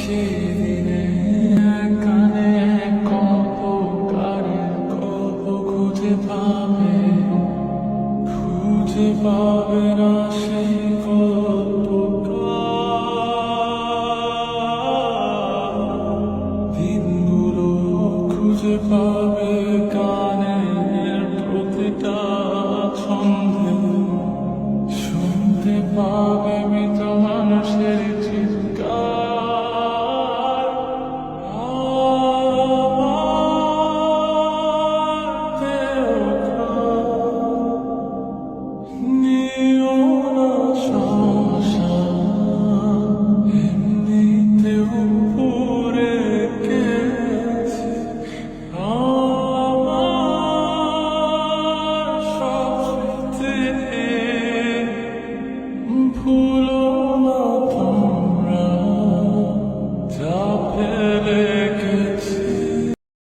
সেদিনে কানে কত কারের গল্প খুঁজে পাবে না সেই গল্পকার দিনগুলো খুঁজে পাবে